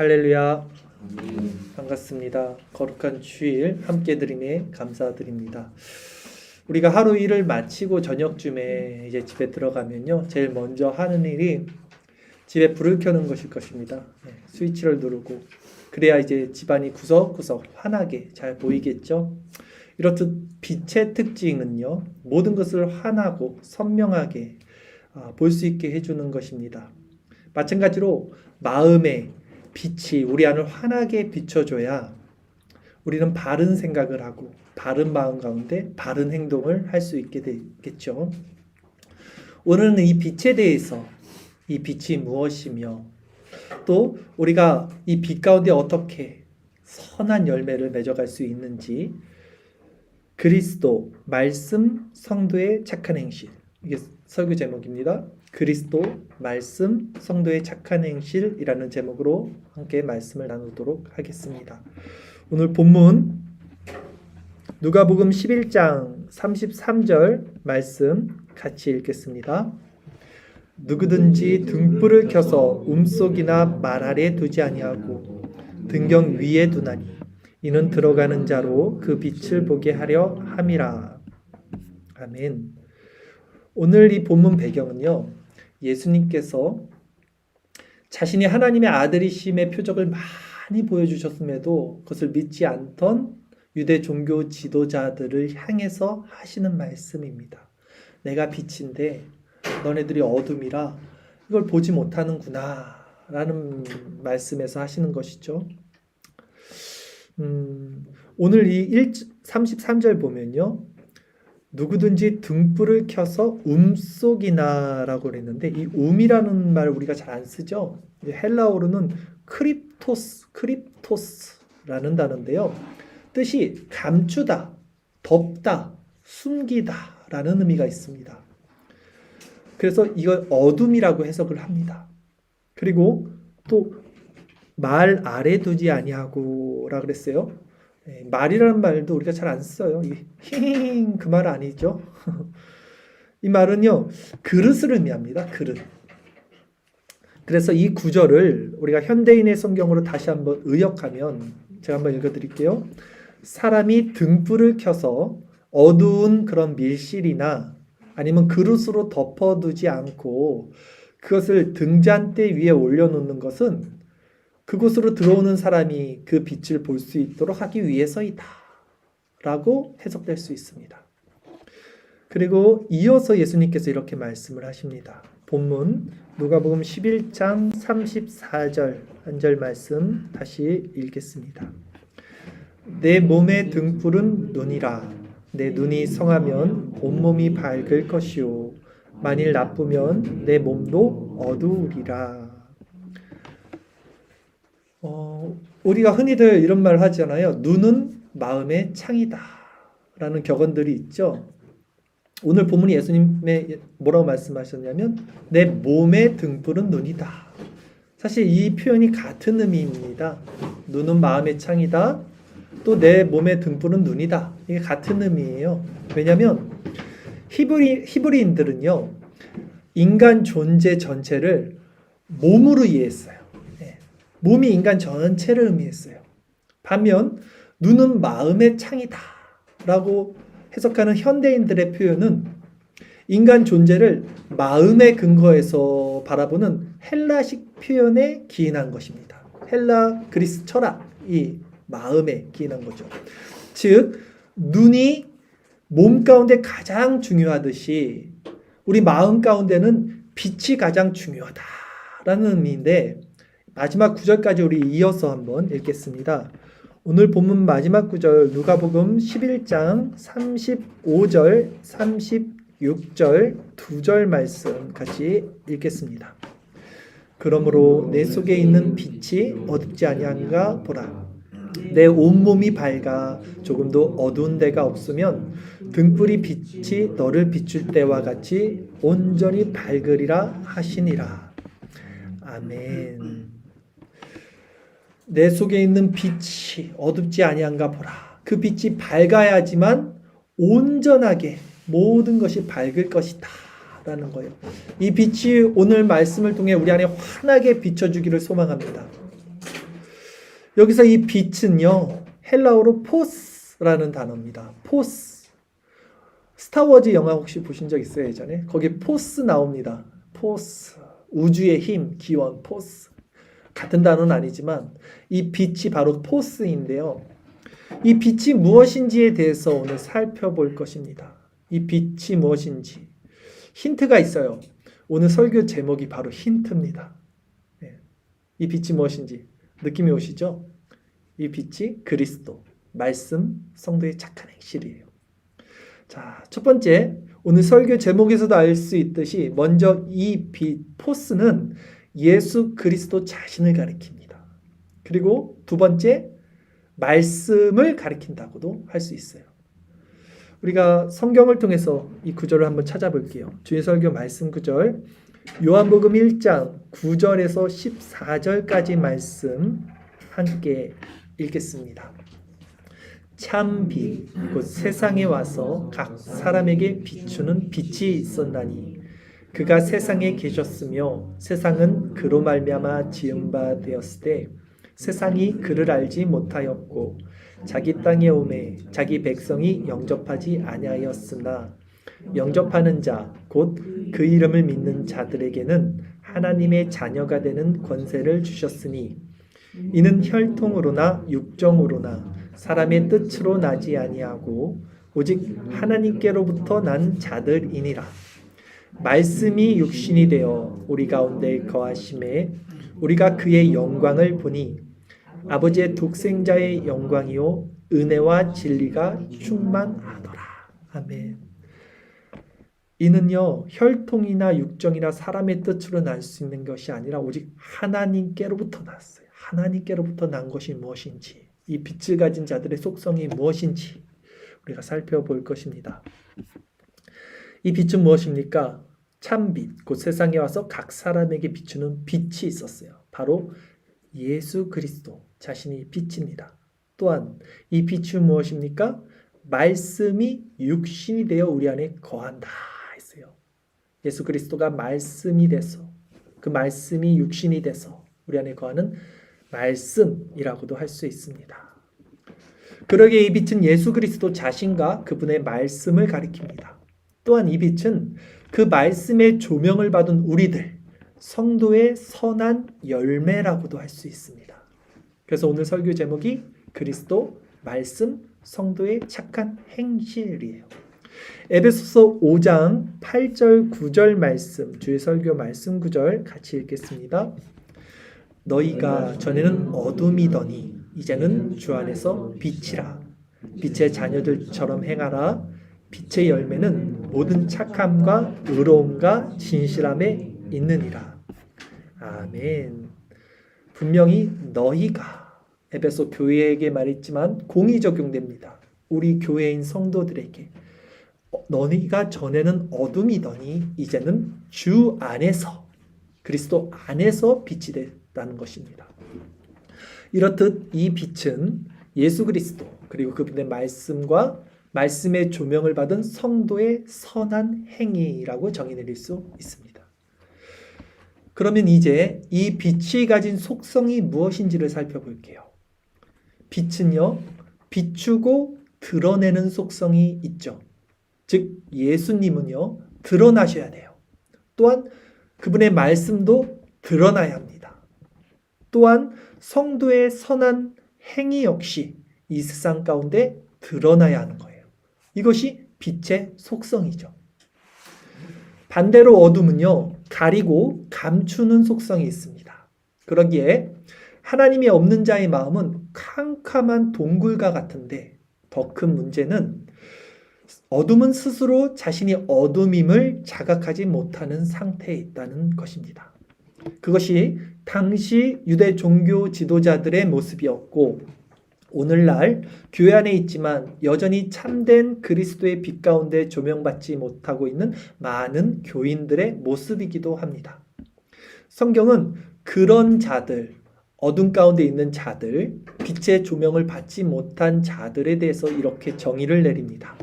할렐루야. 반갑습니다. 거룩한 주일 함께 드림에 감사드립니다. 우리가 하루 일을 마치고 저녁쯤에 이제 집에 들어가면요, 제일 먼저 하는 일이 집에 불을 켜는 것일 것입니다. 스위치를 누르고 그래야 이제 집안이 구석구석 환하게 잘 보이겠죠. 이렇듯 빛의 특징은요, 모든 것을 환하고 선명하게 볼 수 있게 해주는 것입니다. 마찬가지로 마음의 빛이 우리 안을 환하게 비춰줘야 우리는 바른 생각을 하고 바른 마음 가운데 바른 행동을 할 수 있게 되겠죠. 오늘은 이 빛에 대해서, 이 빛이 무엇이며 또 우리가 이 빛 가운데 어떻게 선한 열매를 맺어갈 수 있는지, 그리스도, 말씀, 성도의 착한 행실, 이게 설교 제목입니다. 그리스도, 말씀, 성도의 착한 행실이라는 제목으로 함께 말씀을 나누도록 하겠습니다. 오늘 본문 누가복음 11장 33절 말씀 같이 읽겠습니다. 누구든지 등불을 켜서 움속이나 말 아래 두지 아니하고 등경 위에 두나니 이는 들어가는 자로 그 빛을 보게 하려 함이라. 아멘. 오늘 이 본문 배경은요, 예수님께서 자신이 하나님의 아들이심의 표적을 많이 보여주셨음에도 그것을 믿지 않던 유대 종교 지도자들을 향해서 하시는 말씀입니다. 내가 빛인데 너네들이 어둠이라 이걸 보지 못하는구나 라는 말씀에서 하시는 것이죠. 오늘 이 33절 보면요, 누구든지 등불을 켜서 움속이나 라고 그랬는데, 이 움이라는 말 우리가 잘 안 쓰죠. 헬라어로는 크립토스라는 단어인데요, 뜻이 감추다, 덮다, 숨기다 라는 의미가 있습니다. 그래서 이걸 어둠이라고 해석을 합니다. 그리고 또 말 아래 두지 아니하고 라 그랬어요. 말이라는 말도 우리가 잘 안 써요. 힝 그 말 아니죠. 이 말은요, 그릇을 의미합니다. 그릇. 그래서 이 구절을 우리가 현대인의 성경으로 다시 한번 의역하면, 제가 한번 읽어드릴게요. 사람이 등불을 켜서 어두운 그런 밀실이나 아니면 그릇으로 덮어두지 않고 그것을 등잔대 위에 올려놓는 것은 그곳으로 들어오는 사람이 그 빛을 볼 수 있도록 하기 위해서이다 라고 해석될 수 있습니다. 그리고 이어서 예수님께서 이렇게 말씀을 하십니다. 본문 누가복음 11장 34절 한 절 말씀 다시 읽겠습니다. 내 몸의 등불은 눈이라. 내 눈이 성하면 온몸이 밝을 것이요 만일 나쁘면 내 몸도 어두우리라. 우리가 흔히들 이런 말 하잖아요. 눈은 마음의 창이다 라는 격언들이 있죠. 오늘 본문이 예수님의 뭐라고 말씀하셨냐면 내 몸의 등불은 눈이다. 사실 이 표현이 같은 의미입니다. 눈은 마음의 창이다, 또 내 몸의 등불은 눈이다. 이게 같은 의미예요. 왜냐하면 히브리인들은요, 인간 존재 전체를 몸으로 이해했어요. 몸이 인간 전체를 의미했어요. 반면 눈은 마음의 창이다 라고 해석하는 현대인들의 표현은 인간 존재를 마음의 근거에서 바라보는 헬라식 표현에 기인한 것입니다. 헬라 그리스 철학이 마음에 기인한 거죠. 즉 눈이 몸 가운데 가장 중요하듯이 우리 마음 가운데는 빛이 가장 중요하다라는 의미인데, 마지막 구절까지 우리 이어서 한번 읽겠습니다. 오늘 본문 마지막 구절 누가복음 11장 35절 36절 두 절 말씀 같이 읽겠습니다. 그러므로 내 속에 있는 빛이 어둡지 아니한가 보라. 내 온몸이 밝아 조금도 어두운 데가 없으면 등불이 빛이 너를 비출 때와 같이 온전히 밝으리라 하시니라. 아멘. 내 속에 있는 빛이 어둡지 아니한가 보라. 그 빛이 밝아야지만 온전하게 모든 것이 밝을 것이다 라는 거예요. 이 빛이 오늘 말씀을 통해 우리 안에 환하게 비춰주기를 소망합니다. 여기서 이 빛은요, 헬라어로 포스라는 단어입니다. 포스. 스타워즈 영화 혹시 보신 적 있어요, 예전에? 거기 포스 나옵니다. 포스. 우주의 힘, 기원, 포스. 같은 단어는 아니지만 이 빛이 바로 포스인데요. 이 빛이 무엇인지에 대해서 오늘 살펴볼 것입니다. 이 빛이 무엇인지 힌트가 있어요. 오늘 설교 제목이 바로 힌트입니다. 이 빛이 무엇인지 느낌이 오시죠? 이 빛이 그리스도, 말씀, 성도의 착한 행실이에요. 자, 첫 번째, 오늘 설교 제목에서도 알 수 있듯이 먼저 이 빛, 포스는 예수 그리스도 자신을 가리킵니다. 그리고 두 번째, 말씀을 가리킨다고도 할 수 있어요. 우리가 성경을 통해서 이 구절을 한번 찾아볼게요. 주의 설교 말씀 구절, 요한복음 1장 9절에서 14절까지 말씀 함께 읽겠습니다. 참 빛, 곧 세상에 와서 각 사람에게 비추는 빛이 있었나니 그가 세상에 계셨으며 세상은 그로 말미암아 지은 바 되었을 때 세상이 그를 알지 못하였고 자기 땅에 오매 자기 백성이 영접하지 아니하였으나 영접하는 자 곧 그 이름을 믿는 자들에게는 하나님의 자녀가 되는 권세를 주셨으니 이는 혈통으로나 육정으로나 사람의 뜻으로 나지 아니하고 오직 하나님께로부터 난 자들이니라. 말씀이 육신이 되어 우리 가운데 거하심에 우리가 그의 영광을 보니 아버지의 독생자의 영광이요 은혜와 진리가 충만하더라. 아멘. 이는요 혈통이나 육정이나 사람의 뜻으로 날 수 있는 것이 아니라 오직 하나님께로부터 났어요. 하나님께로부터 난 것이 무엇인지, 이 빛을 가진 자들의 속성이 무엇인지 우리가 살펴볼 것입니다. 이 빛은 무엇입니까? 참빛, 곧 세상에 와서 각 사람에게 비추는 빛이 있었어요. 바로 예수 그리스도 자신이 빛입니다. 또한 이 빛은 무엇입니까? 말씀이 육신이 되어 우리 안에 거한다 했어요. 예수 그리스도가 말씀이 돼서, 그 말씀이 육신이 돼서 우리 안에 거하는 말씀이라고도 할 수 있습니다. 그러기에 이 빛은 예수 그리스도 자신과 그분의 말씀을 가리킵니다. 또한 이 빛은 그 말씀의 조명을 받은 우리들, 성도의 선한 열매라고도 할 수 있습니다. 그래서 오늘 설교 제목이 그리스도, 말씀, 성도의 착한 행실이에요. 에베소서 5장 8절 9절 말씀, 주의 설교 말씀 구절 같이 읽겠습니다. 너희가 전에는 어둠이더니 이제는 주 안에서 빛이라. 빛의 자녀들처럼 행하라. 빛의 열매는 모든 착함과 의로움과 진실함에 있느니라. 아멘. 분명히 너희가 에베소 교회에게 말했지만 공이 적용됩니다. 우리 교회인 성도들에게 너희가 전에는 어둠이더니 이제는 주 안에서, 그리스도 안에서 빛이 됐다는 것입니다. 이렇듯 이 빛은 예수 그리스도 그리고 그분의 말씀과 말씀의 조명을 받은 성도의 선한 행위라고 정의 내릴 수 있습니다. 그러면 이제 이 빛이 가진 속성이 무엇인지를 살펴볼게요. 빛은요, 비추고 드러내는 속성이 있죠. 즉 예수님은요 드러나셔야 돼요. 또한 그분의 말씀도 드러나야 합니다. 또한 성도의 선한 행위 역시 이 세상 가운데 드러나야 하는 거예요. 이것이 빛의 속성이죠. 반대로 어둠은요 가리고 감추는 속성이 있습니다. 그러기에 하나님이 없는 자의 마음은 캄캄한 동굴과 같은데 더 큰 문제는 어둠은 스스로 자신이 어둠임을 자각하지 못하는 상태에 있다는 것입니다. 그것이 당시 유대 종교 지도자들의 모습이었고 오늘날 교회 안에 있지만 여전히 참된 그리스도의 빛 가운데 조명받지 못하고 있는 많은 교인들의 모습이기도 합니다. 성경은 그런 자들, 어둠 가운데 있는 자들, 빛의 조명을 받지 못한 자들에 대해서 이렇게 정의를 내립니다.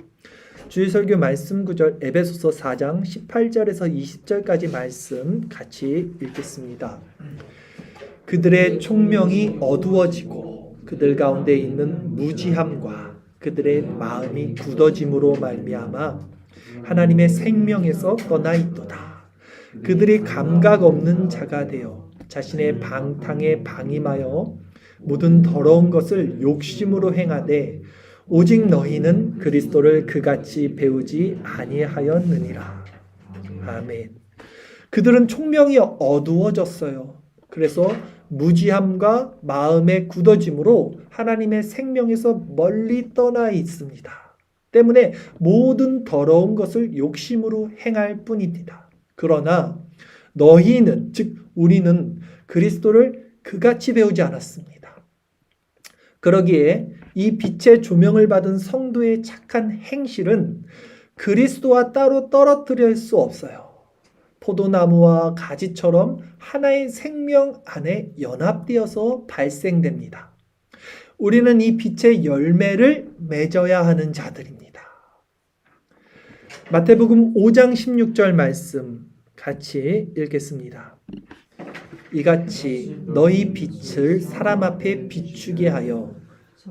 주의 설교 말씀 구절 에베소서 4장 18절에서 20절까지 말씀 같이 읽겠습니다. 그들의 총명이 어두워지고 그들 가운데 있는 무지함과 그들의 마음이 굳어짐으로 말미암아 하나님의 생명에서 떠나 있도다. 그들이 감각 없는 자가 되어 자신의 방탕에 방임하여 모든 더러운 것을 욕심으로 행하되 오직 너희는 그리스도를 그같이 배우지 아니하였느니라. 아멘. 그들은 총명이 어두워졌어요. 그래서 무지함과 마음의 굳어짐으로 하나님의 생명에서 멀리 떠나 있습니다. 때문에 모든 더러운 것을 욕심으로 행할 뿐입니다. 그러나 너희는, 즉 우리는 그리스도를 그같이 배우지 않았습니다. 그러기에 이 빛의 조명을 받은 성도의 착한 행실은 그리스도와 따로 떨어뜨릴 수 없어요. 포도나무와 가지처럼 하나의 생명 안에 연합되어서 발생됩니다. 우리는 이 빛의 열매를 맺어야 하는 자들입니다. 마태복음 5장 16절 말씀 같이 읽겠습니다. 이같이 너희 빛을 사람 앞에 비추게 하여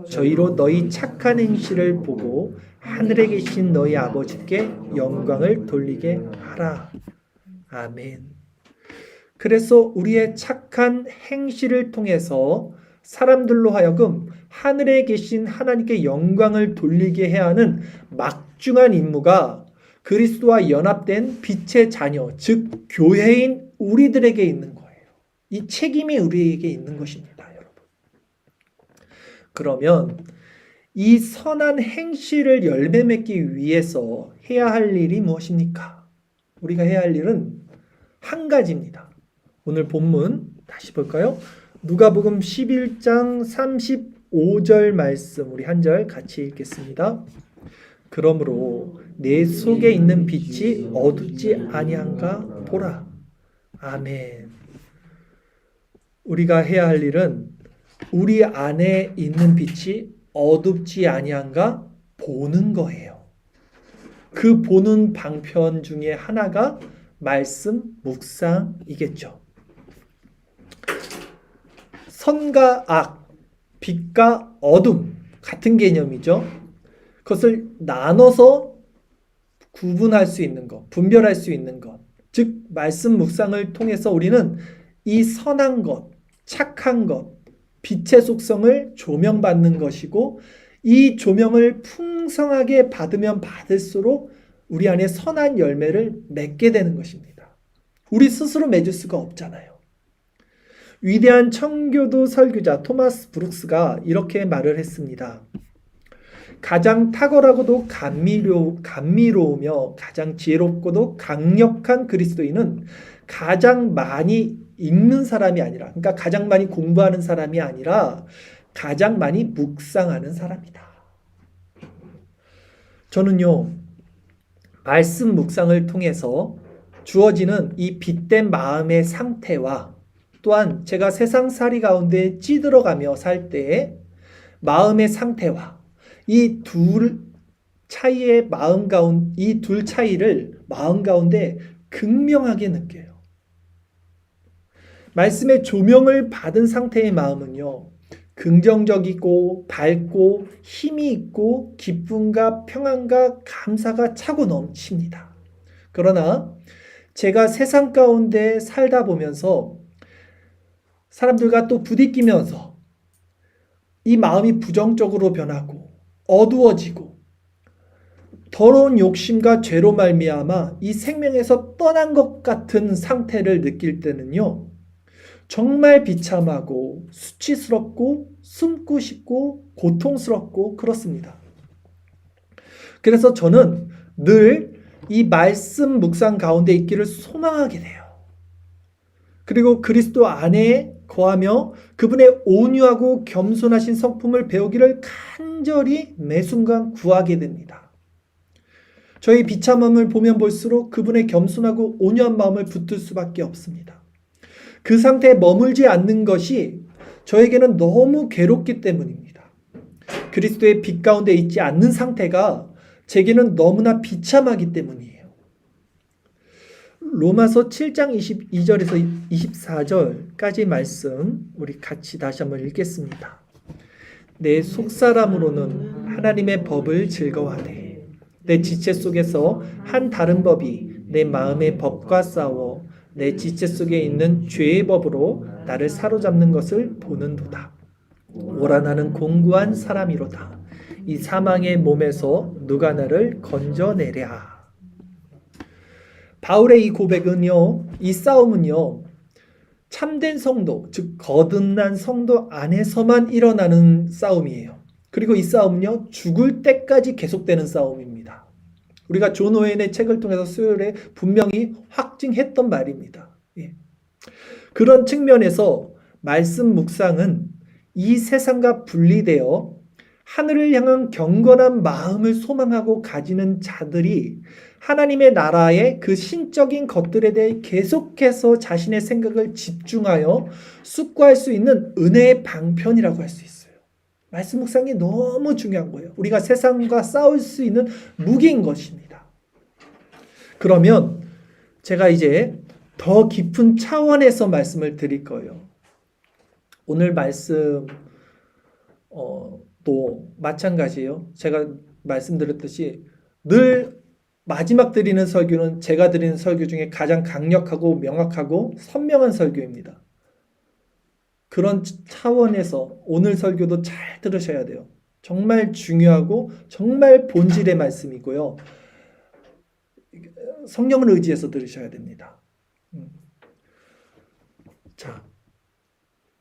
저희로 너희 착한 행실을 보고 하늘에 계신 너희 아버지께 영광을 돌리게 하라. 아멘. 그래서 우리의 착한 행실을 통해서 사람들로 하여금 하늘에 계신 하나님께 영광을 돌리게 해야 하는 막중한 임무가 그리스도와 연합된 빛의 자녀, 즉 교회인 우리들에게 있는 거예요. 이 책임이 우리에게 있는 것입니다, 여러분. 그러면 이 선한 행실을 열매 맺기 위해서 해야 할 일이 무엇입니까? 우리가 해야 할 일은 한 가지입니다. 오늘 본문 다시 볼까요? 누가복음 11장 35절 말씀 우리 한 절 같이 읽겠습니다. 그러므로 내 속에 있는 빛이 어둡지 아니한가 보라. 아멘. 우리가 해야 할 일은 우리 안에 있는 빛이 어둡지 아니한가 보는 거예요. 그 보는 방편 중에 하나가 말씀 묵상이겠죠. 선과 악, 빛과 어둠 같은 개념이죠. 그것을 나눠서 구분할 수 있는 것, 분별할 수 있는 것. 즉 말씀 묵상을 통해서 우리는 이 선한 것, 착한 것, 빛의 속성을 조명받는 것이고 이 조명을 풍성하게 받으면 받을수록 우리 안에 선한 열매를 맺게 되는 것입니다. 우리 스스로 맺을 수가 없잖아요. 위대한 청교도 설교자 토마스 브룩스가 이렇게 말을 했습니다. 가장 탁월하고도 감미로우며 가장 지혜롭고도 강력한 그리스도인은 가장 많이 읽는 사람이 아니라, 그러니까 가장 많이 공부하는 사람이 아니라 가장 많이 묵상하는 사람이다. 저는요, 말씀 묵상을 통해서 주어지는 이 빛된 마음의 상태와 또한 제가 세상살이 가운데 찌들어가며 살 때의 마음의 상태와 이 둘 차이의 이 둘 차이를 마음 가운데 극명하게 느껴요. 말씀의 조명을 받은 상태의 마음은요, 긍정적이고 밝고 힘이 있고 기쁨과 평안과 감사가 차고 넘칩니다. 그러나 제가 세상 가운데 살다 보면서 사람들과 또 부딪히면서 이 마음이 부정적으로 변하고 어두워지고 더러운 욕심과 죄로 말미암아 이 생명에서 떠난 것 같은 상태를 느낄 때는요, 정말 비참하고 수치스럽고 숨고 싶고 고통스럽고 그렇습니다. 그래서 저는 늘 이 말씀 묵상 가운데 있기를 소망하게 돼요. 그리고 그리스도 안에 거하며 그분의 온유하고 겸손하신 성품을 배우기를 간절히 매 순간 구하게 됩니다. 저희 비참함을 보면 볼수록 그분의 겸손하고 온유한 마음을 붙들 수밖에 없습니다. 그 상태에 머물지 않는 것이 저에게는 너무 괴롭기 때문입니다. 그리스도의 빛 가운데 있지 않는 상태가 제게는 너무나 비참하기 때문이에요. 로마서 7장 22절에서 24절까지 말씀 우리 같이 다시 한번 읽겠습니다. 내 속사람으로는 하나님의 법을 즐거워하되 내 지체 속에서 한 다른 법이 내 마음의 법과 싸워 내 지체 속에 있는 죄의 법으로 나를 사로잡는 것을 보는도다. 오라 나는 공고한 사람이로다. 이 사망의 몸에서 누가 나를 건져내랴. 바울의 이 고백은요, 이 싸움은요, 참된 성도, 즉 거듭난 성도 안에서만 일어나는 싸움이에요. 그리고 이 싸움은요, 죽을 때까지 계속되는 싸움입니다. 우리가 존 오웬의 책을 통해서 수요일에 분명히 확증했던 말입니다. 예. 그런 측면에서 말씀 묵상은 이 세상과 분리되어 하늘을 향한 경건한 마음을 소망하고 가지는 자들이 하나님의 나라의 그 신적인 것들에 대해 계속해서 자신의 생각을 집중하여 숙고할 수 있는 은혜의 방편이라고 할 수 있어요. 말씀 묵상이 너무 중요한 거예요. 우리가 세상과 싸울 수 있는 무기인 것입니다. 그러면 제가 이제 더 깊은 차원에서 말씀을 드릴 거예요. 오늘 말씀 또 마찬가지예요. 제가 말씀드렸듯이 늘 마지막 드리는 설교는 제가 드리는 설교 중에 가장 강력하고 명확하고 선명한 설교입니다. 그런 차원에서 오늘 설교도 잘 들으셔야 돼요. 정말 중요하고 정말 본질의 말씀이고요. 성령을 의지해서 들으셔야 됩니다. 자,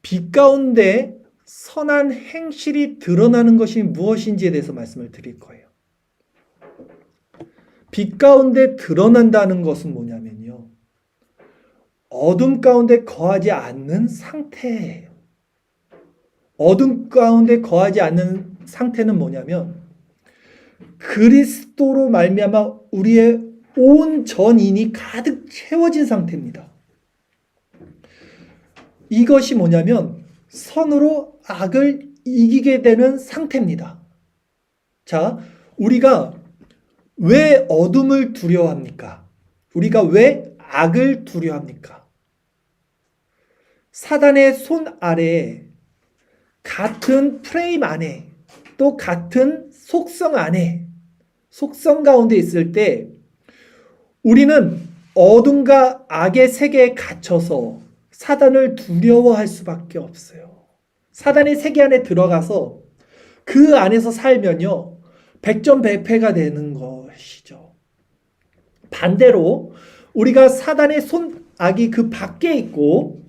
빛 가운데 선한 행실이 드러나는 것이 무엇인지에 대해서 말씀을 드릴 거예요. 빛 가운데 드러난다는 것은 뭐냐면요, 어둠 가운데 거하지 않는 상태예요. 어둠 가운데 거하지 않는 상태는 뭐냐면 그리스도로 말미암아 우리의 온 전인이 가득 채워진 상태입니다. 이것이 뭐냐면 선으로 악을 이기게 되는 상태입니다. 자, 우리가 왜 어둠을 두려워합니까? 우리가 왜 악을 두려워합니까? 사단의 손 아래에 같은 프레임 안에 또 같은 속성 안에 속성 가운데 있을 때 우리는 어둠과 악의 세계에 갇혀서 사단을 두려워할 수밖에 없어요. 사단의 세계 안에 들어가서 그 안에서 살면요, 백전백패가 되는 것이죠. 반대로 우리가 사단의 악이 그 밖에 있고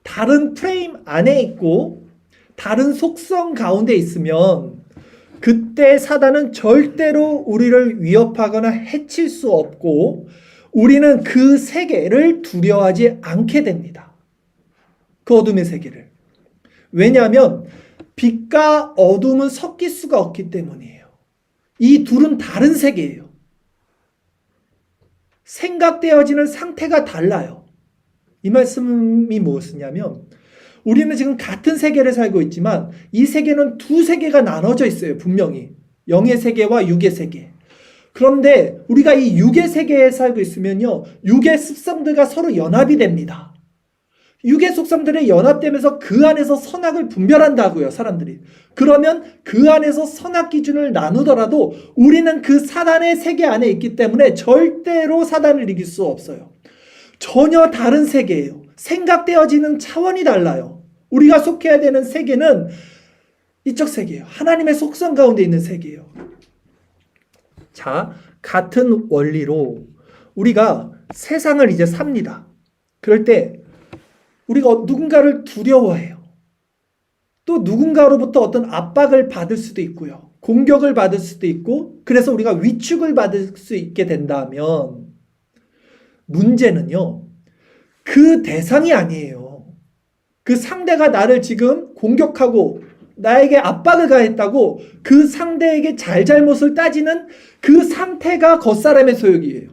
다른 프레임 안에 있고 다른 속성 가운데 있으면 그때 사단은 절대로 우리를 위협하거나 해칠 수 없고 우리는 그 세계를 두려워하지 않게 됩니다. 그 어둠의 세계를. 왜냐하면 빛과 어둠은 섞일 수가 없기 때문이에요. 이 둘은 다른 세계예요. 생각되어지는 상태가 달라요. 이 말씀이 무엇이냐면 우리는 지금 같은 세계를 살고 있지만 이 세계는 두 세계가 나눠져 있어요. 분명히 영의 세계와 육의 세계. 그런데 우리가 이 육의 세계에 살고 있으면요, 육의 습성들과 서로 연합이 됩니다. 육의 속성들이 연합되면서 그 안에서 선악을 분별한다고요, 사람들이. 그러면 그 안에서 선악 기준을 나누더라도 우리는 그 사단의 세계 안에 있기 때문에 절대로 사단을 이길 수 없어요. 전혀 다른 세계예요. 생각되어지는 차원이 달라요. 우리가 속해야 되는 세계는 이쪽 세계예요. 하나님의 속성 가운데 있는 세계예요. 자, 같은 원리로 우리가 세상을 이제 삽니다. 그럴 때 우리가 누군가를 두려워해요. 또 누군가로부터 어떤 압박을 받을 수도 있고요. 공격을 받을 수도 있고, 그래서 우리가 위축을 받을 수 있게 된다면 문제는요, 그 대상이 아니에요. 그 상대가 나를 지금 공격하고 나에게 압박을 가했다고 그 상대에게 잘잘못을 따지는 그 상태가 겉사람의 소욕이에요.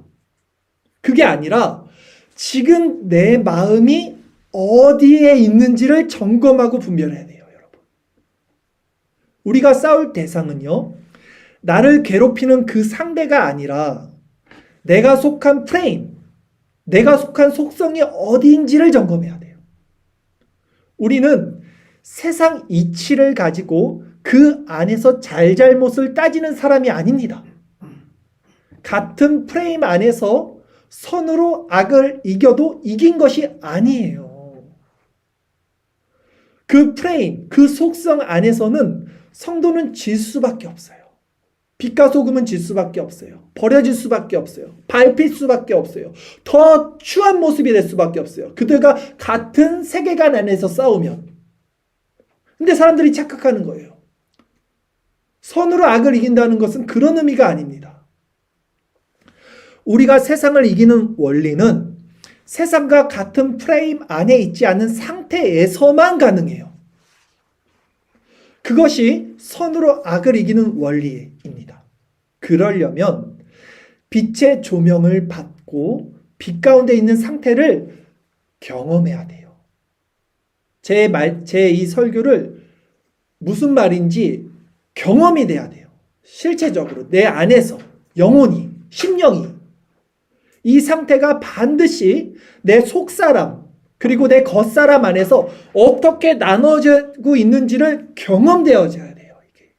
그게 아니라 지금 내 마음이 어디에 있는지를 점검하고 분별해야 돼요, 여러분. 우리가 싸울 대상은요, 나를 괴롭히는 그 상대가 아니라 내가 속한 프레임, 내가 속한 속성이 어디인지를 점검해야 돼요. 우리는 세상 이치를 가지고 그 그 안에서 잘잘못을 따지는 사람이 아닙니다. 같은 프레임 안에서 선으로 악을 이겨도 이긴 것이 아니에요. 그 프레임, 그 속성 안에서는 성도는 질 수밖에 없어요. 빛과 소금은 질 수밖에 없어요. 버려질 수밖에 없어요. 밟힐 수밖에 없어요. 더 추한 모습이 될 수밖에 없어요. 그들과 같은 세계관 안에서 싸우면. 근데 사람들이 착각하는 거예요. 선으로 악을 이긴다는 것은 그런 의미가 아닙니다. 우리가 세상을 이기는 원리는 세상과 같은 프레임 안에 있지 않은 상태에서만 가능해요. 그것이 선으로 악을 이기는 원리입니다. 그러려면 빛의 조명을 받고 빛 가운데 있는 상태를 경험해야 돼요. 제 이 설교를 무슨 말인지 경험이 돼야 돼요. 실체적으로 내 안에서 영혼이, 심령이 이 상태가 반드시 내 속사람 그리고 내 겉사람 안에서 어떻게 나눠지고 있는지를 경험되어져야 돼요. 이게.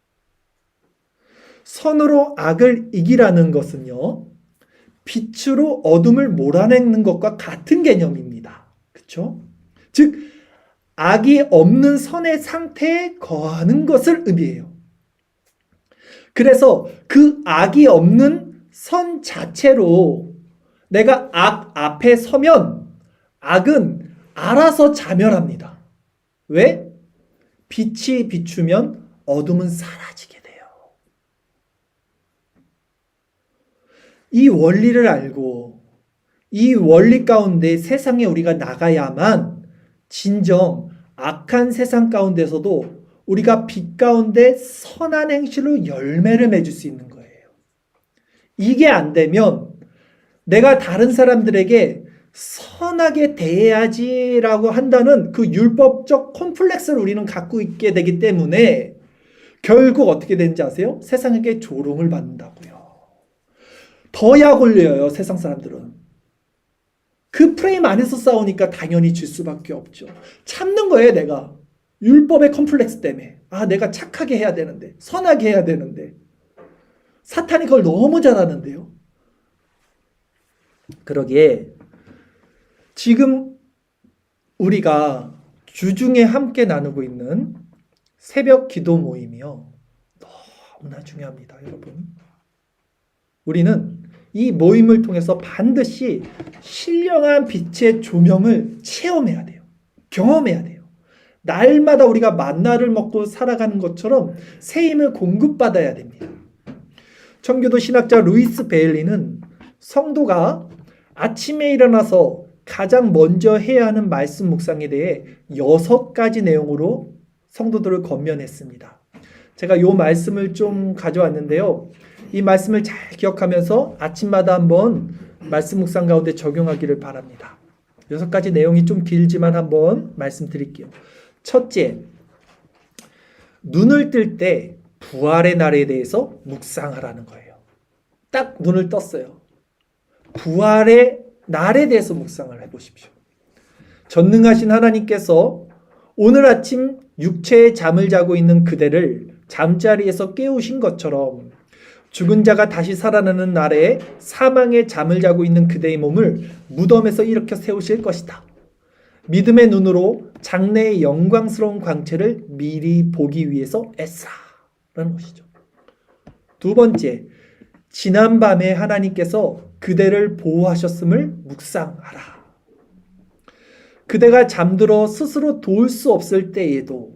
선으로 악을 이기라는 것은요. 빛으로 어둠을 몰아내는 것과 같은 개념입니다. 그렇죠? 즉 악이 없는 선의 상태에 거하는 것을 의미해요. 그래서 그 악이 없는 선 자체로 내가 악 앞에 서면 악은 알아서 자멸합니다. 왜? 빛이 비추면 어둠은 사라지게 돼요. 이 원리를 알고 이 원리 가운데 세상에 우리가 나가야만 진정 악한 세상 가운데서도 우리가 빛 가운데 선한 행실로 열매를 맺을 수 있는 거예요. 이게 안 되면 내가 다른 사람들에게 선하게 대해야지라고 한다는 그 율법적 콤플렉스를 우리는 갖고 있게 되기 때문에 결국 어떻게 되는지 아세요? 세상에게 조롱을 받는다고요. 더 약 올려요, 세상 사람들은. 그 프레임 안에서 싸우니까 당연히 질 수밖에 없죠. 참는 거예요, 내가. 율법의 컴플렉스 때문에. 아, 내가 착하게 해야 되는데, 선하게 해야 되는데. 사탄이 그걸 너무 잘하는데요. 그러기에 지금 우리가 주중에 함께 나누고 있는 새벽 기도 모임이요. 너무나 중요합니다, 여러분. 우리는 이 모임을 통해서 반드시 신령한 빛의 조명을 체험해야 돼요. 경험해야 돼요. 날마다 우리가 만나를 먹고 살아가는 것처럼 새 힘을 공급받아야 됩니다. 청교도 신학자 루이스 베일리는 성도가 아침에 일어나서 가장 먼저 해야 하는 말씀 묵상에 대해 6가지 내용으로 성도들을 권면했습니다. 제가 이 말씀을 좀 가져왔는데요. 이 말씀을 잘 기억하면서 아침마다 한번 말씀 묵상 가운데 적용하기를 바랍니다. 6가지 내용이 좀 길지만 한번 말씀드릴게요. 첫째, 눈을 뜰 때 부활의 날에 대해서 묵상하라는 거예요. 딱 눈을 떴어요. 부활의 날에 대해서 묵상을 해보십시오. 전능하신 하나님께서 오늘 아침 육체의 잠을 자고 있는 그대를 잠자리에서 깨우신 것처럼 죽은 자가 다시 살아나는 날에 사망의 잠을 자고 있는 그대의 몸을 무덤에서 일으켜 세우실 것이다. 믿음의 눈으로 장래의 영광스러운 광채를 미리 보기 위해서 애쓰라는 것이죠. 두 번째, 지난밤에 하나님께서 그대를 보호하셨음을 묵상하라. 그대가 잠들어 스스로 도울 수 없을 때에도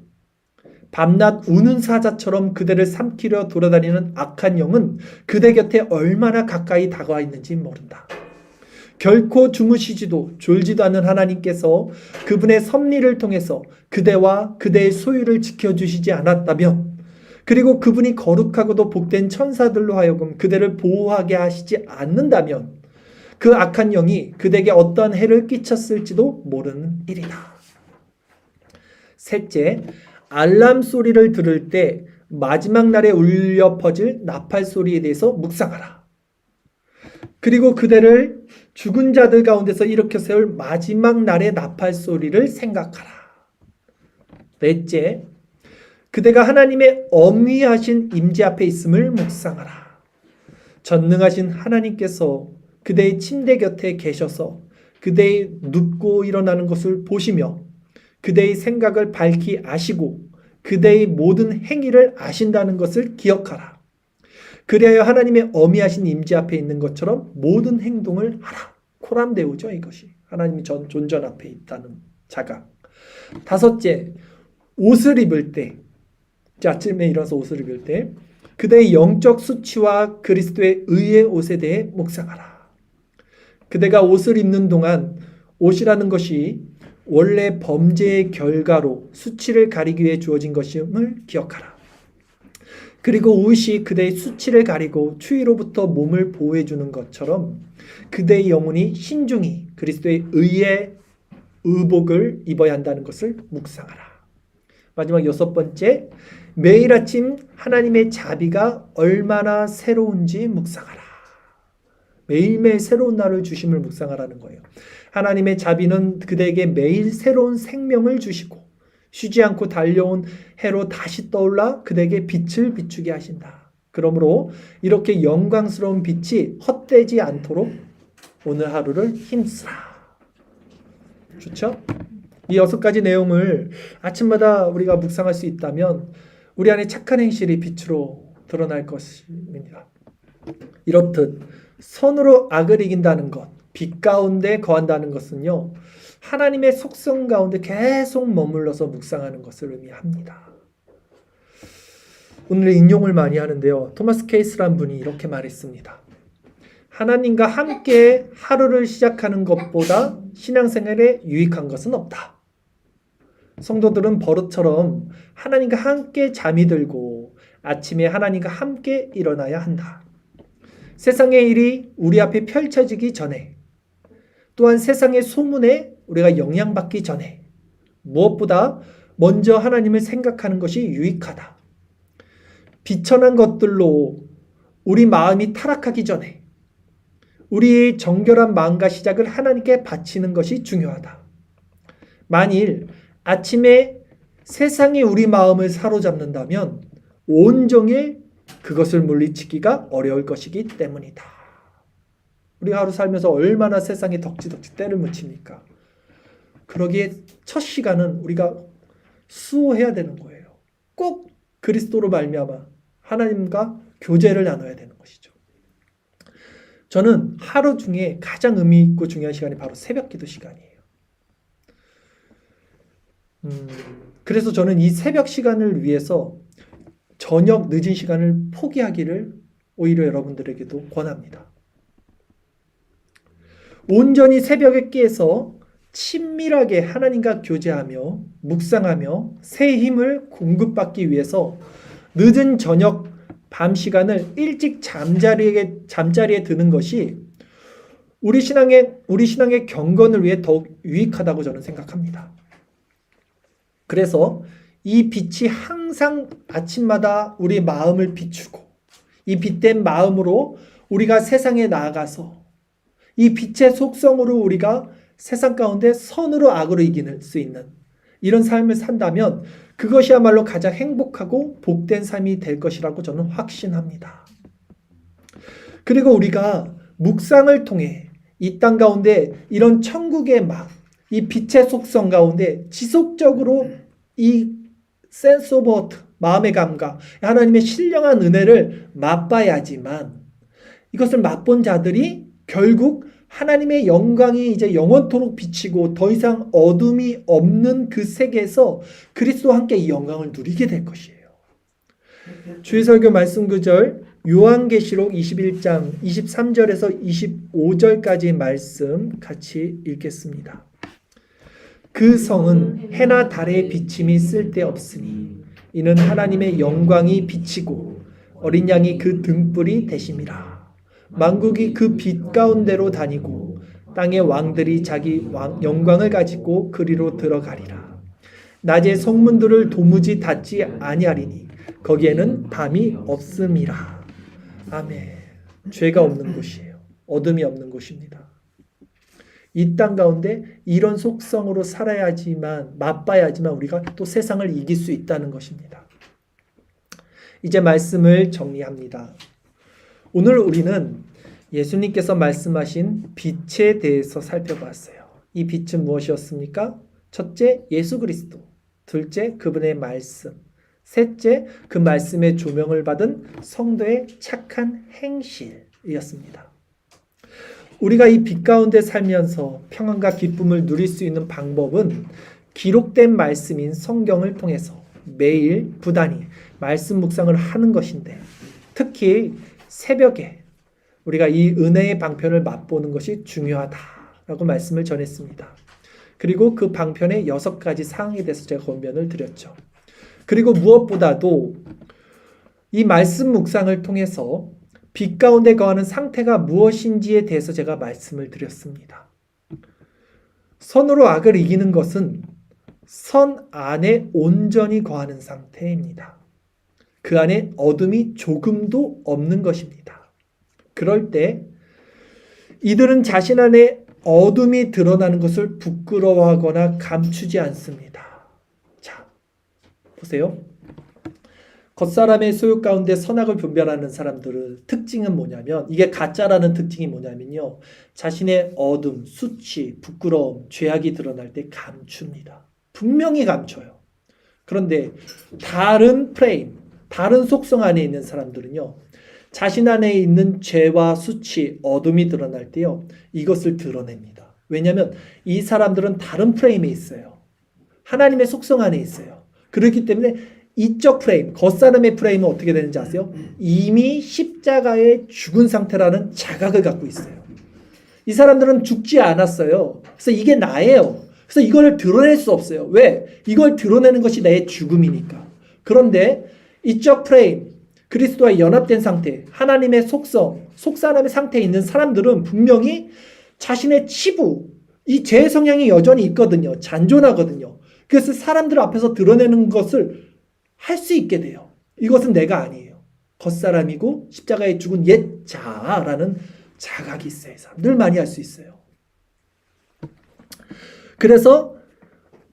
밤낮 우는 사자처럼 그대를 삼키려 돌아다니는 악한 영은 그대 곁에 얼마나 가까이 다가와 있는지 모른다. 결코 주무시지도 졸지도 않는 하나님께서 그분의 섭리를 통해서 그대와 그대의 소유를 지켜주시지 않았다면, 그리고 그분이 거룩하고도 복된 천사들로 하여금 그대를 보호하게 하시지 않는다면 그 악한 영이 그대에게 어떠한 해를 끼쳤을지도 모르는 일이다. 셋째, 알람 소리를 들을 때 마지막 날에 울려 퍼질 나팔 소리에 대해서 묵상하라. 그리고 그대를 죽은 자들 가운데서 일으켜 세울 마지막 날의 나팔 소리를 생각하라. 넷째, 그대가 하나님의 엄위하신 임재 앞에 있음을 묵상하라. 전능하신 하나님께서 그대의 침대 곁에 계셔서 그대의 눕고 일어나는 것을 보시며 그대의 생각을 밝히 아시고 그대의 모든 행위를 아신다는 것을 기억하라. 그리하여 하나님의 엄위하신 임재 앞에 있는 것처럼 모든 행동을 하라. 코람데오죠, 이것이. 하나님이 존전 앞에 있다는 자각. 다섯째, 옷을 입을 때, 아침에 일어나서 옷을 입을 때 그대의 영적 수치와 그리스도의 의의 옷에 대해 묵상하라. 그대가 옷을 입는 동안 옷이라는 것이 원래 범죄의 결과로 수치를 가리기 위해 주어진 것임을 기억하라. 그리고 옷이 그대의 수치를 가리고 추위로부터 몸을 보호해주는 것처럼 그대의 영혼이 신중히 그리스도의 의의 의복을 입어야 한다는 것을 묵상하라. 마지막 여섯 번째, 매일 아침 하나님의 자비가 얼마나 새로운지 묵상하라. 매일매일 새로운 날을 주심을 묵상하라는 거예요. 하나님의 자비는 그대에게 매일 새로운 생명을 주시고 쉬지 않고 달려온 해로 다시 떠올라 그대에게 빛을 비추게 하신다. 그러므로 이렇게 영광스러운 빛이 헛되지 않도록 오늘 하루를 힘쓰라. 좋죠? 이 여섯 가지 내용을 아침마다 우리가 묵상할 수 있다면 우리 안에 착한 행실이 빛으로 드러날 것입니다. 이렇듯 선으로 악을 이긴다는 것, 빛 가운데 거한다는 것은요, 하나님의 속성 가운데 계속 머물러서 묵상하는 것을 의미합니다. 오늘 인용을 많이 하는데요. 토마스 케이스란 분이 이렇게 말했습니다. 하나님과 함께 하루를 시작하는 것보다 신앙생활에 유익한 것은 없다. 성도들은 버릇처럼 하나님과 함께 잠이 들고 아침에 하나님과 함께 일어나야 한다. 세상의 일이 우리 앞에 펼쳐지기 전에, 또한 세상의 소문에 우리가 영향받기 전에 무엇보다 먼저 하나님을 생각하는 것이 유익하다. 비천한 것들로 우리 마음이 타락하기 전에 우리의 정결한 마음과 시작을 하나님께 바치는 것이 중요하다. 만일 아침에 세상이 우리 마음을 사로잡는다면 온종일 그것을 물리치기가 어려울 것이기 때문이다. 우리 하루 살면서 얼마나 세상에 덕지덕지 때를 묻힙니까? 그러기에 첫 시간은 우리가 수호해야 되는 거예요. 꼭 그리스도로 말미암아 하나님과 교제를 나눠야 되는 것이죠. 저는 하루 중에 가장 의미 있고 중요한 시간이 바로 새벽 기도 시간이에요. 그래서 저는 이 새벽 시간을 위해서 저녁 늦은 시간을 포기하기를 오히려 여러분들에게도 권합니다. 온전히 새벽에 깨서 친밀하게 하나님과 교제하며 묵상하며 새 힘을 공급받기 위해서 늦은 저녁 밤 시간을 일찍 잠자리에 드는 것이 우리 신앙의 경건을 위해 더욱 유익하다고 저는 생각합니다. 그래서 이 빛이 항상 아침마다 우리 마음을 비추고 이 빛된 마음으로 우리가 세상에 나아가서 이 빛의 속성으로 우리가 세상 가운데 선으로 악으로 이길 수 있는 이런 삶을 산다면 그것이야말로 가장 행복하고 복된 삶이 될 것이라고 저는 확신합니다. 그리고 우리가 묵상을 통해 이 땅 가운데 이런 천국의 막, 이 빛의 속성 가운데 지속적으로 이 센스 오브 어트, 마음의 감각, 하나님의 신령한 은혜를 맛봐야지만 이것을 맛본 자들이 결국 하나님의 영광이 이제 영원토록 비치고 더 이상 어둠이 없는 그 세계에서 그리스도와 함께 이 영광을 누리게 될 것이에요. 주의 설교 말씀 구절 요한계시록 21장 23절에서 25절까지 말씀 같이 읽겠습니다. 그 성은 해나 달의 비침이 쓸데없으니 이는 하나님의 영광이 비치고 어린 양이 그 등불이 되심이라. 만국이 그 빛 가운데로 다니고 땅의 왕들이 자기 영광을 가지고 그리로 들어가리라. 낮에 성문들을 도무지 닫지 아니하리니 거기에는 밤이 없음이라. 아멘. 죄가 없는 곳이에요. 어둠이 없는 곳입니다. 이 땅 가운데 이런 속성으로 살아야지만, 맛봐야지만 우리가 또 세상을 이길 수 있다는 것입니다. 이제 말씀을 정리합니다. 오늘 우리는 예수님께서 말씀하신 빛에 대해서 살펴봤어요. 이 빛은 무엇이었습니까? 첫째, 예수 그리스도. 둘째, 그분의 말씀. 셋째, 그 말씀의 조명을 받은 성도의 착한 행실이었습니다. 우리가 이 빛 가운데 살면서 평안과 기쁨을 누릴 수 있는 방법은 기록된 말씀인 성경을 통해서 매일 부단히 말씀 묵상을 하는 것인데, 특히 새벽에 우리가 이 은혜의 방편을 맛보는 것이 중요하다라고 말씀을 전했습니다. 그리고 그 방편의 6가지 사항에 대해서 제가 권면을 드렸죠. 그리고 무엇보다도 이 말씀 묵상을 통해서 빛 가운데 거하는 상태가 무엇인지에 대해서 제가 말씀을 드렸습니다. 선으로 악을 이기는 것은 선 안에 온전히 거하는 상태입니다. 그 안에 어둠이 조금도 없는 것입니다. 그럴 때 이들은 자신 안에 어둠이 드러나는 것을 부끄러워하거나 감추지 않습니다. 자, 보세요. 겉사람의 소유 가운데 선악을 분별하는 사람들의 특징은 뭐냐면, 이게 가짜라는 특징이 뭐냐면요, 자신의 어둠, 수치, 부끄러움, 죄악이 드러날 때 감춥니다. 분명히 감춰요. 그런데 다른 프레임, 다른 속성 안에 있는 사람들은요, 자신 안에 있는 죄와 수치, 어둠이 드러날 때요, 이것을 드러냅니다. 왜냐하면 이 사람들은 다른 프레임에 있어요. 하나님의 속성 안에 있어요. 그렇기 때문에 이적 프레임, 겉사람의 프레임은 어떻게 되는지 아세요? 이미 십자가에 죽은 상태라는 자각을 갖고 있어요. 이 사람들은 죽지 않았어요. 그래서 이게 나예요. 그래서 이걸 드러낼 수 없어요. 왜? 이걸 드러내는 것이 내 죽음이니까. 그런데 이적 프레임, 그리스도와 연합된 상태, 하나님의 속성, 속사람의 상태에 있는 사람들은 분명히 자신의 치부, 이 죄 성향이 여전히 있거든요. 잔존하거든요. 그래서 사람들 앞에서 드러내는 것을 할 수 있게 돼요. 이것은 내가 아니에요. 겉사람이고 십자가에 죽은 옛 자라는 자각이 있어요. 늘 많이 할 수 있어요. 그래서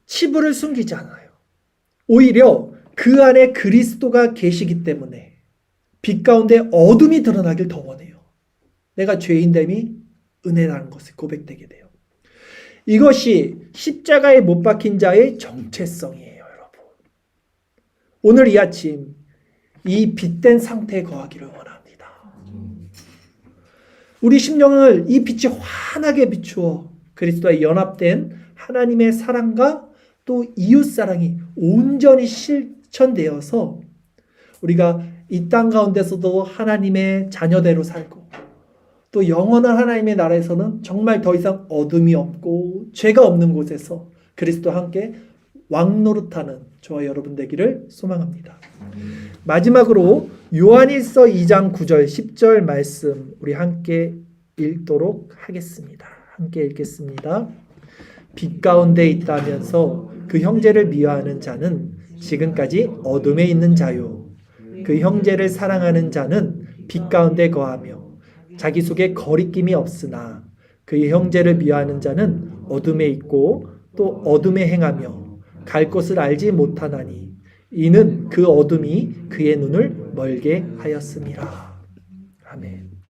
치부를 숨기지 않아요. 오히려 그 안에 그리스도가 계시기 때문에 빛 가운데 어둠이 드러나길 더 원해요. 내가 죄인됨이 은혜라는 것을 고백되게 돼요. 이것이 십자가에 못 박힌 자의 정체성이에요. 오늘 이 아침 이 빛된 상태에 거하기를 원합니다. 우리 심령을 이 빛이 환하게 비추어 그리스도와 연합된 하나님의 사랑과 또 이웃사랑이 온전히 실천되어서 우리가 이 땅 가운데서도 하나님의 자녀대로 살고, 또 영원한 하나님의 나라에서는 정말 더 이상 어둠이 없고 죄가 없는 곳에서 그리스도와 함께 왕노릇하는 저와 여러분 되기를 소망합니다. 마지막으로 요한일서 2장 9절 10절 말씀 우리 함께 읽도록 하겠습니다. 함께 읽겠습니다. 빛 가운데 있다면서 그 형제를 미워하는 자는 지금까지 어둠에 있는 자요, 그 형제를 사랑하는 자는 빛 가운데 거하며 자기 속에 거리낌이 없으나 그의 형제를 미워하는 자는 어둠에 있고 또 어둠에 행하며 갈 곳을 알지 못하나니 이는 그 어둠이 그의 눈을 멀게 하였음이라. 아멘.